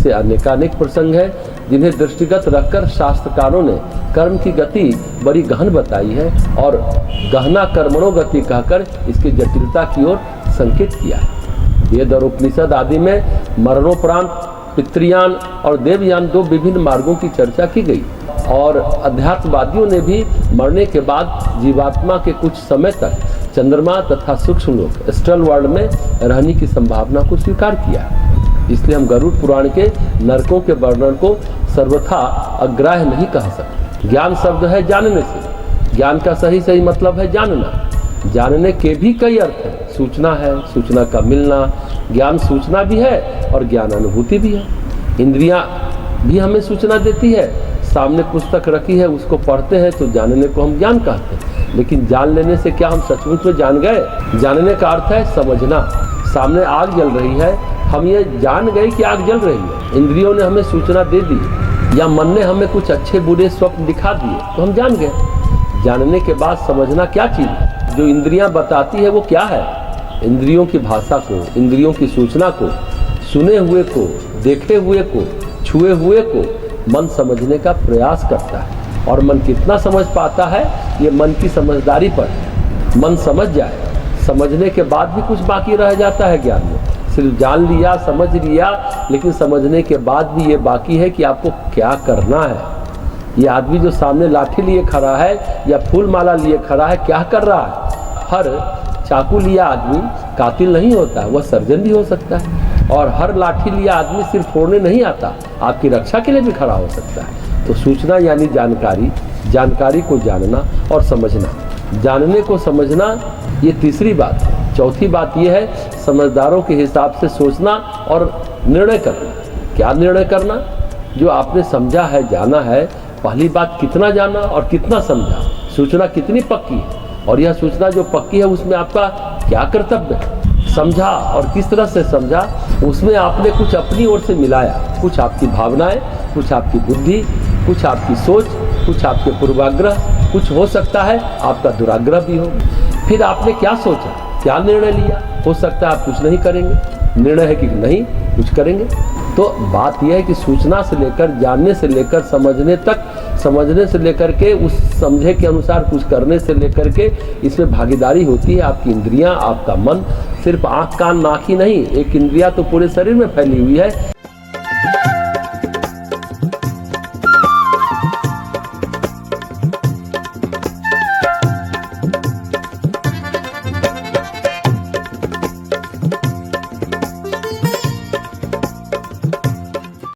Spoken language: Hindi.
ऐसे अनेकानेक प्रसंग हैं जिन्हें दृष्टिगत रखकर शास्त्रकारों ने कर्म की गति बड़ी गहन बताई है और गहना कर्मणो गति कहकर इसकी जटिलता की ओर संकेत किया है। वेद और उपनिषद आदि में मरणोपरांत पितृयान और देवयान दो विभिन्न मार्गों की चर्चा की गई और अध्यात्मवादियों ने भी मरने के बाद जीवात्मा के कुछ समय तक चंद्रमा तथा सूक्ष्म लोक एस्ट्रल वर्ल्ड में रहने की संभावना को स्वीकार किया। इसलिए हम गरुड़ पुराण के नरकों के वर्णन को सर्वथा अग्राह्य नहीं कह सकते। ज्ञान शब्द है जानने से, ज्ञान का सही मतलब है जानना। जानने के भी कई अर्थ हैं। सूचना है, सूचना का मिलना, ज्ञान सूचना भी है और ज्ञान अनुभूति भी है। इंद्रियां भी हमें सूचना देती है। सामने पुस्तक रखी है, उसको पढ़ते हैं तो जानने को हम ज्ञान कहते हैं, लेकिन जान लेने से क्या हम सचमुच में जान गए? जानने का अर्थ है समझना। सामने आग जल रही है, हम ये जान गए कि आग जल रही है। इंद्रियों ने हमें सूचना दे दी या मन ने हमें कुछ अच्छे बुरे स्वप्न दिखा दिए तो हम जान गए। जानने के बाद समझना क्या चीज़ है? जो इंद्रियां बताती है वो क्या है? इंद्रियों की भाषा को, इंद्रियों की सूचना को, सुने हुए को, देखे हुए को, छुए हुए को मन समझने का प्रयास करता है। और मन कितना समझ पाता है ये मन की समझदारी पर। मन समझ जाए, समझने के बाद भी कुछ बाकी रह जाता है ज्ञान में। सिर्फ जान लिया, समझ लिया, लेकिन समझने के बाद भी ये बाकी है कि आपको क्या करना है। ये आदमी जो सामने लाठी लिए खड़ा है या फूल माला लिए खड़ा है, क्या कर रहा है? हर चाकू लिया आदमी कातिल नहीं होता, वह सर्जन भी हो सकता है। और हर लाठी लिया आदमी सिर्फ फोड़ने नहीं आता, आपकी रक्षा के लिए भी खड़ा हो सकता है। तो सूचना यानी जानकारी, जानकारी को जानना और समझना, जानने को समझना, ये तीसरी बात है। चौथी बात यह है समझदारों के हिसाब से सोचना और निर्णय करना। क्या निर्णय करना? जो आपने समझा है, जाना है, पहली बात कितना जाना और कितना समझा, सूचना कितनी पक्की है और यह सूचना जो पक्की है उसमें आपका क्या कर्तव्य है। समझा और किस तरह से समझा, उसमें आपने कुछ अपनी ओर से मिलाया, कुछ आपकी भावनाएं, कुछ आपकी बुद्धि, कुछ आपकी सोच, कुछ आपके पूर्वाग्रह, कुछ हो सकता है आपका दुराग्रह भी हो। फिर आपने क्या सोचा, क्या निर्णय लिया? हो सकता है आप कुछ नहीं करेंगे, निर्णय है कि नहीं कुछ करेंगे। तो बात यह है कि सूचना से लेकर, जानने से लेकर, समझने तक, समझने से लेकर के उस समझे के अनुसार कुछ करने से लेकर के इसमें भागीदारी होती है आपकी इंद्रियां, आपका मन। सिर्फ आँख कान नाक ही नहीं, एक इंद्रिया तो पूरे शरीर में फैली हुई है।